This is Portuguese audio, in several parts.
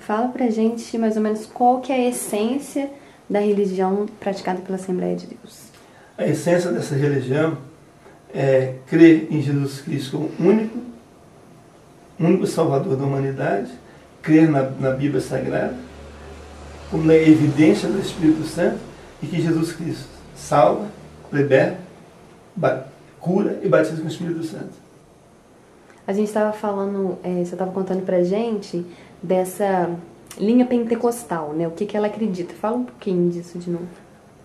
fala pra gente mais ou menos qual que é a essência da religião praticada pela Assembleia de Deus. A essência dessa religião é crer em Jesus Cristo como único Salvador da humanidade, crer na Bíblia Sagrada, como na evidência do Espírito Santo, e que Jesus Cristo salva, liberta, cura e batiza com o Espírito Santo. A gente estava falando, você estava contando pra gente dessa linha pentecostal, né? O que ela acredita? Fala um pouquinho disso de novo.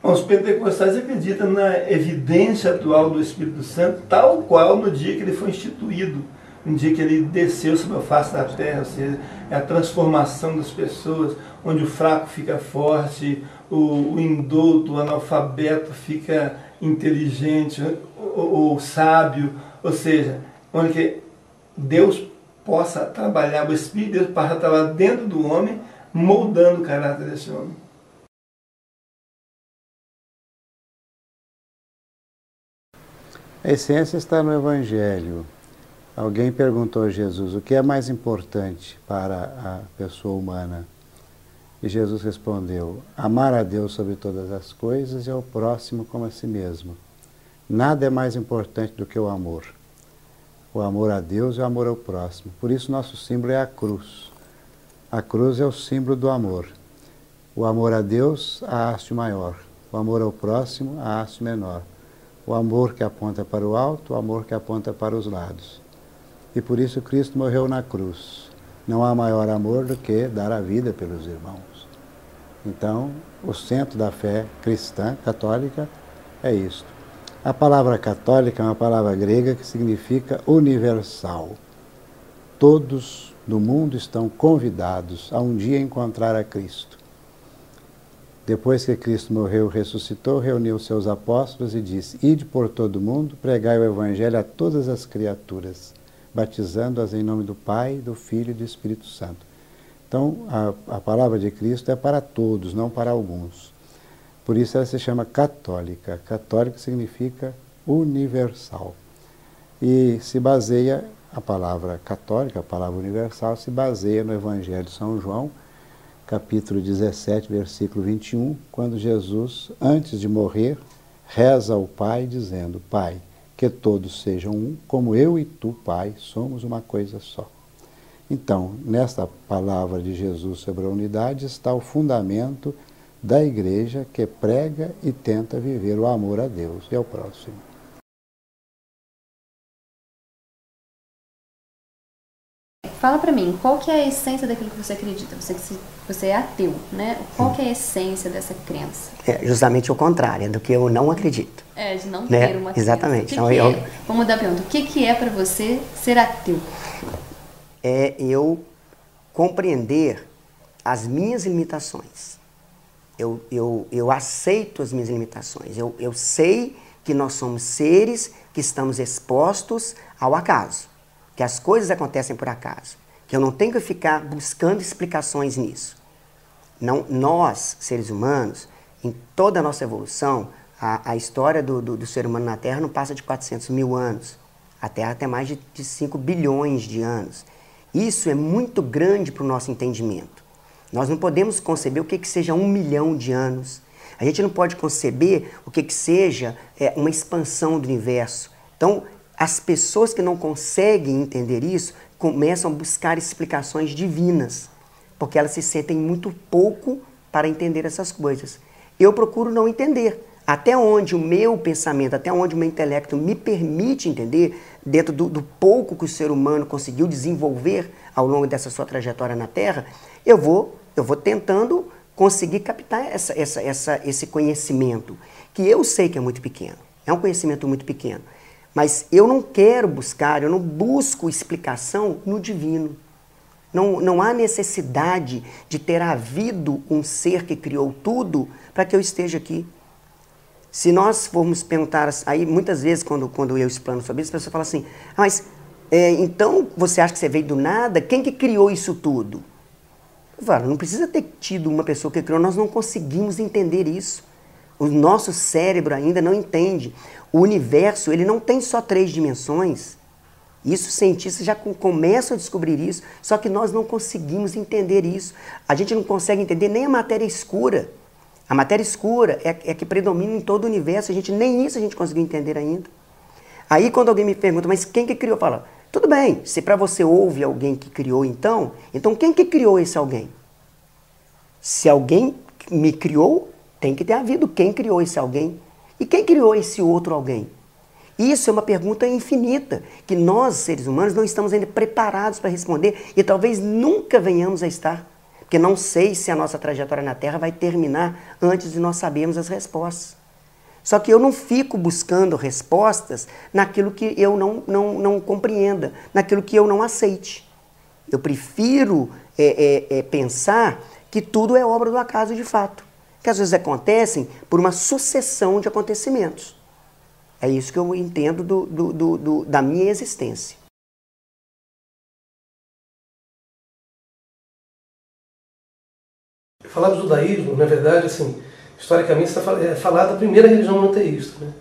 Os pentecostais acreditam na evidência atual do Espírito Santo, tal qual no dia que ele foi instituído, no dia que ele desceu sobre a face da terra, ou seja, é a transformação das pessoas, onde o fraco fica forte, o indouto, o analfabeto fica inteligente, o sábio, ou seja, onde que Deus possa trabalhar, o Espírito de Deus possa trabalhar dentro do homem, moldando o caráter desse homem. A essência está no Evangelho. Alguém perguntou a Jesus o que é mais importante para a pessoa humana. E Jesus respondeu: amar a Deus sobre todas as coisas e ao próximo como a si mesmo. Nada é mais importante do que o amor. O amor a Deus e o amor ao próximo. Por isso nosso símbolo é a cruz. A cruz é o símbolo do amor. O amor a Deus, a haste maior. O amor ao próximo, a haste menor. O amor que aponta para o alto, o amor que aponta para os lados. E por isso Cristo morreu na cruz. Não há maior amor do que dar a vida pelos irmãos. Então, o centro da fé cristã, católica, é isto. A palavra católica é uma palavra grega que significa universal. Todos no mundo estão convidados a um dia encontrar a Cristo. Depois que Cristo morreu e ressuscitou, reuniu seus apóstolos e disse: ide por todo o mundo, pregai o Evangelho a todas as criaturas, batizando-as em nome do Pai, do Filho e do Espírito Santo. Então, a palavra de Cristo é para todos, não para alguns. Por isso ela se chama católica. Católica significa universal. E se baseia, a palavra católica, a palavra universal, se baseia no Evangelho de São João, capítulo 17, versículo 21, quando Jesus, antes de morrer, reza ao Pai, dizendo: Pai, que todos sejam um, como eu e tu, Pai, somos uma coisa só. Então, nesta palavra de Jesus sobre a unidade está o fundamento da Igreja que prega e tenta viver o amor a Deus e ao próximo. Fala pra mim, qual que é a essência daquilo que você acredita? Você é ateu, né? Qual que é a essência dessa crença? É justamente o contrário, do que eu não acredito. É, de não né? ter uma crença. Exatamente. Então, vamos mudar a pergunta. O que é pra você ser ateu? É eu compreender as minhas limitações. Eu aceito as minhas limitações. Eu sei que nós somos seres que estamos expostos ao acaso, que as coisas acontecem por acaso, que eu não tenho que ficar buscando explicações nisso. Não, nós, seres humanos, em toda a nossa evolução, a história do ser humano na Terra não passa de 400 mil anos. A Terra tem mais de 5 bilhões de anos. Isso é muito grande para o nosso entendimento. Nós não podemos conceber o que seja 1 milhão de anos. A gente não pode conceber o que seja uma expansão do universo. Então, as pessoas que não conseguem entender isso começam a buscar explicações divinas, porque elas se sentem muito pouco para entender essas coisas. Eu procuro não entender. Até onde o meu pensamento, até onde o meu intelecto me permite entender, dentro do pouco que o ser humano conseguiu desenvolver ao longo dessa sua trajetória na Terra, eu vou tentando conseguir captar esse conhecimento, que eu sei que é muito pequeno. É um conhecimento muito pequeno. Mas eu não quero buscar, eu não busco explicação no divino. Não há necessidade de ter havido um ser que criou tudo para que eu esteja aqui. Se nós formos perguntar, aí muitas vezes quando eu explano sobre isso, a pessoa fala assim: mas então você acha que você veio do nada? Quem que criou isso tudo? Eu falo, não precisa ter tido uma pessoa que criou, nós não conseguimos entender isso. O nosso cérebro ainda não entende. O universo, ele não tem só 3 dimensões. Isso os cientistas já começam a descobrir isso, só que nós não conseguimos entender isso. A gente não consegue entender nem a matéria escura. A matéria escura é que predomina em todo o universo, nem isso a gente conseguiu entender ainda. Aí quando alguém me pergunta, mas quem que criou? Fala, tudo bem, se para você houve alguém que criou então quem que criou esse alguém? Se alguém me criou, tem que ter havido quem criou esse alguém. E quem criou esse outro alguém? Isso é uma pergunta infinita, que nós, seres humanos, não estamos ainda preparados para responder e talvez nunca venhamos a estar. Porque não sei se a nossa trajetória na Terra vai terminar antes de nós sabermos as respostas. Só que eu não fico buscando respostas naquilo que eu não compreenda, naquilo que eu não aceite. Eu prefiro pensar que tudo é obra do acaso de fato, que às vezes acontecem por uma sucessão de acontecimentos. É isso que eu entendo da minha existência. Falar do judaísmo, na verdade, assim, historicamente, está falar da primeira religião monoteísta, né?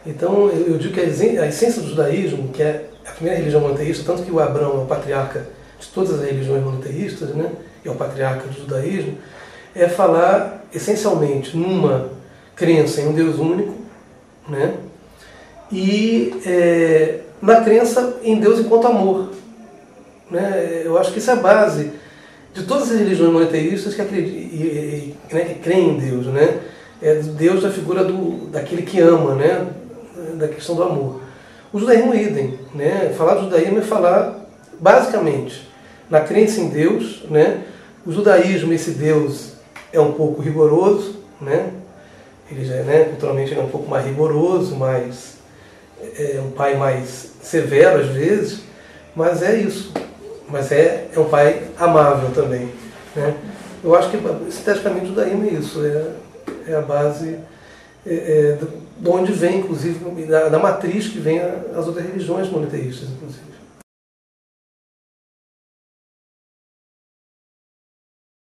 Então, eu digo que a essência do judaísmo, que é a primeira religião monoteísta, tanto que o Abraão é o patriarca de todas as religiões monoteístas, né? É o patriarca do judaísmo, é falar essencialmente numa crença em um Deus único, né? E na crença em Deus enquanto amor, né? Eu acho que isso é a base de todas as religiões monoteístas que creem em Deus, né? É Deus da figura daquele que ama, né? Da questão do amor. O judaísmo idem, né? Falar do judaísmo é falar basicamente na crença em Deus, né? O judaísmo, esse Deus é um pouco rigoroso, né? Ele já, né, culturalmente ele é um pouco mais rigoroso, é um pai mais severo às vezes, mas é isso. Mas é um pai amável também, né? Eu acho que esteticamente o judaísmo é isso, é a base de onde vem, inclusive, da matriz que vem as outras religiões monoteístas, inclusive.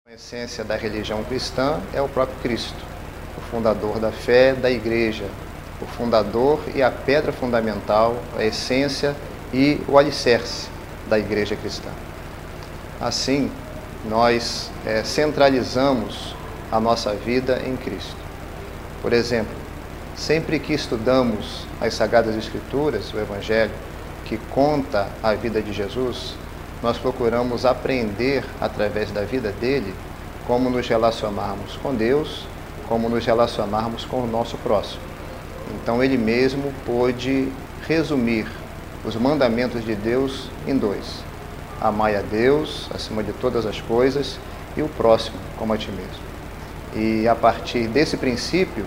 A essência da religião cristã é o próprio Cristo, o fundador da fé da Igreja, o fundador e a pedra fundamental, a essência e o alicerce da Igreja cristã. Assim, nós centralizamos a nossa vida em Cristo. Por exemplo, sempre que estudamos as Sagradas Escrituras, o Evangelho, que conta a vida de Jesus, nós procuramos aprender, através da vida dele, como nos relacionarmos com Deus, como nos relacionarmos com o nosso próximo. Então, ele mesmo pôde resumir os mandamentos de Deus em dois: amai a Deus acima de todas as coisas e o próximo como a ti mesmo. E a partir desse princípio,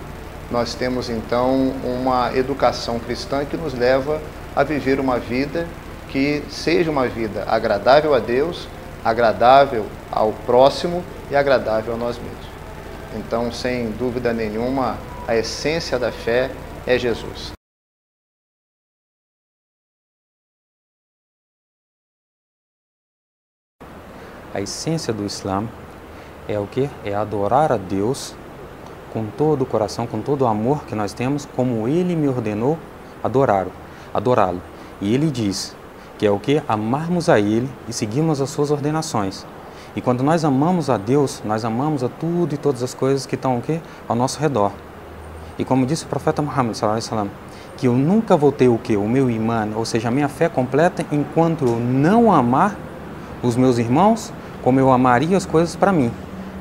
nós temos então uma educação cristã que nos leva a viver uma vida que seja uma vida agradável a Deus, agradável ao próximo e agradável a nós mesmos. Então, sem dúvida nenhuma, a essência da fé é Jesus. A essência do Islã é o quê? É adorar a Deus com todo o coração, com todo o amor que nós temos, como Ele me ordenou adorá-lo. E Ele diz que é o quê? Amarmos a Ele e seguirmos as suas ordenações. E quando nós amamos a Deus, nós amamos a tudo e todas as coisas que estão o quê? Ao nosso redor. E como disse o profeta Muhammad sallallahu alaihi wasallam, que eu nunca vou ter o quê? O meu imã, ou seja, a minha fé completa, enquanto eu não amar os meus irmãos como eu amaria as coisas para mim.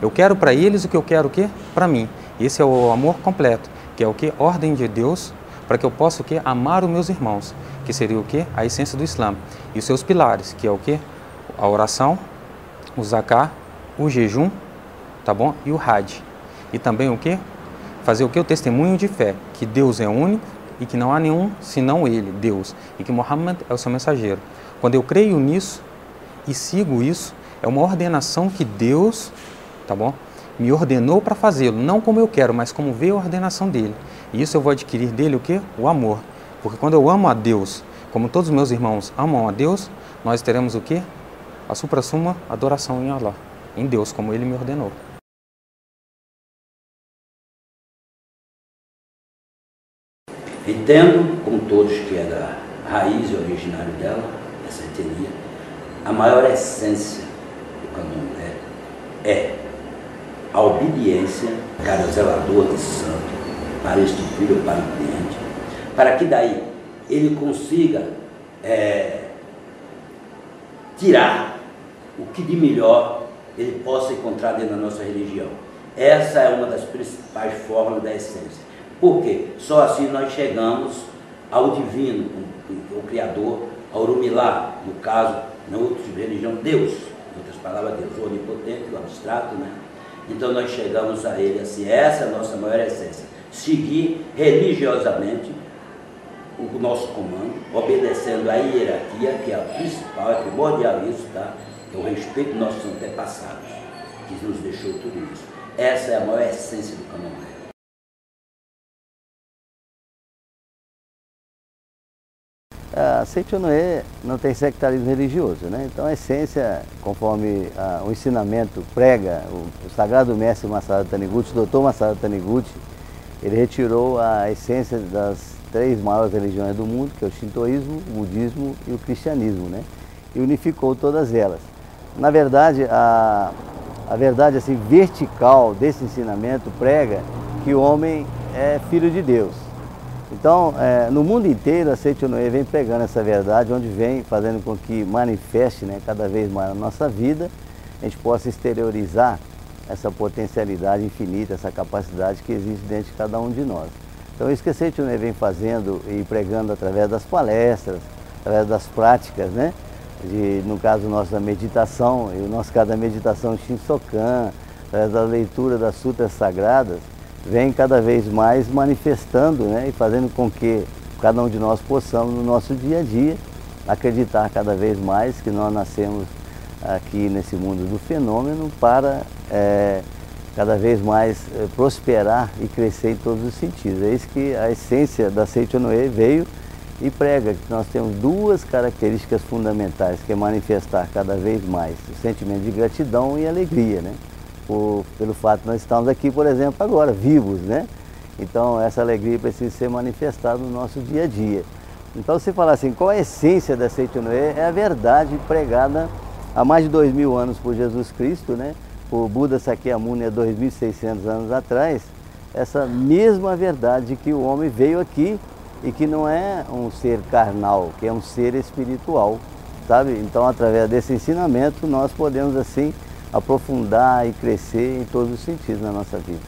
Eu quero para eles o que eu quero o quê? Para mim. Esse é o amor completo, que é o quê? Ordem de Deus, para que eu possa o quê? Amar os meus irmãos, que seria o quê? A essência do Islã. E os seus pilares, que é o quê? A oração, o zakah, o jejum, tá bom? E o hajj. E também o quê? Fazer o quê? O testemunho de fé, que Deus é único e que não há nenhum senão Ele, Deus, e que Muhammad é o seu mensageiro. Quando eu creio nisso e sigo isso, é uma ordenação que Deus, tá bom? Me ordenou para fazê-lo, não como eu quero, mas como veio a ordenação dele. E isso eu vou adquirir dele o quê? O amor. Porque quando eu amo a Deus, como todos os meus irmãos amam a Deus, nós teremos o quê? A supra-suma adoração em Allah, em Deus, como Ele me ordenou. Entendo, como todos, que é da raiz e originário dela, essa etnia, a maior essência do candomblé é a obediência para o zelador de santo, para este filho, para o cliente, para que daí ele consiga tirar o que de melhor ele possa encontrar dentro da nossa religião. Essa é uma das principais formas da essência. Por quê? Só assim nós chegamos ao divino, o Criador, ao Orumilá, no caso, na outra religião, Deus, em outras palavras, Deus, o onipotente, o abstrato, né? Então nós chegamos a ele assim, essa é a nossa maior essência. Seguir religiosamente o nosso comando, obedecendo a hierarquia, que é a principal, é primordial isso, tá? Que é o respeito dos nossos antepassados, que nos deixou tudo isso. Essa é a maior essência do candomblé. A Seito-Inoue não tem sectarismo religioso, né? Então a essência, conforme o ensinamento prega, o sagrado mestre Masaru Taniguchi, o Dr. Masaru Taniguchi, ele retirou a essência das 3 maiores religiões do mundo, que é o Shintoísmo, o Budismo e o Cristianismo, né? E unificou todas elas. Na verdade, a verdade assim, vertical desse ensinamento prega que o homem é filho de Deus. Então, no mundo inteiro, a Seito-Inoue vem pregando essa verdade, onde vem fazendo com que manifeste, né, cada vez mais na nossa vida, a gente possa exteriorizar essa potencialidade infinita, essa capacidade que existe dentro de cada um de nós. Então, isso que a Seito-Inoue vem fazendo e pregando através das palestras, através das práticas, né, no caso nosso da meditação, e no nosso caso da meditação Shinsokan, através da leitura das sutras sagradas, vem cada vez mais manifestando, né, e fazendo com que cada um de nós possamos, no nosso dia a dia, acreditar cada vez mais que nós nascemos aqui nesse mundo do fenômeno para cada vez mais prosperar e crescer em todos os sentidos. É isso que a essência da Seito-Inoue veio e prega, que nós temos 2 características fundamentais, que é manifestar cada vez mais o sentimento de gratidão e alegria, né? Pelo fato de nós estarmos aqui, por exemplo, agora, vivos, né? Então, essa alegria precisa ser manifestada no nosso dia a dia. Então, se falar assim, qual a essência da Seito-Inoue? É a verdade pregada há mais de 2000 anos por Jesus Cristo, né? Por Buda Sakyamuni há 2.600 anos atrás, essa mesma verdade de que o homem veio aqui e que não é um ser carnal, que é um ser espiritual, sabe? Então, através desse ensinamento, nós podemos, assim, aprofundar e crescer em todos os sentidos na nossa vida.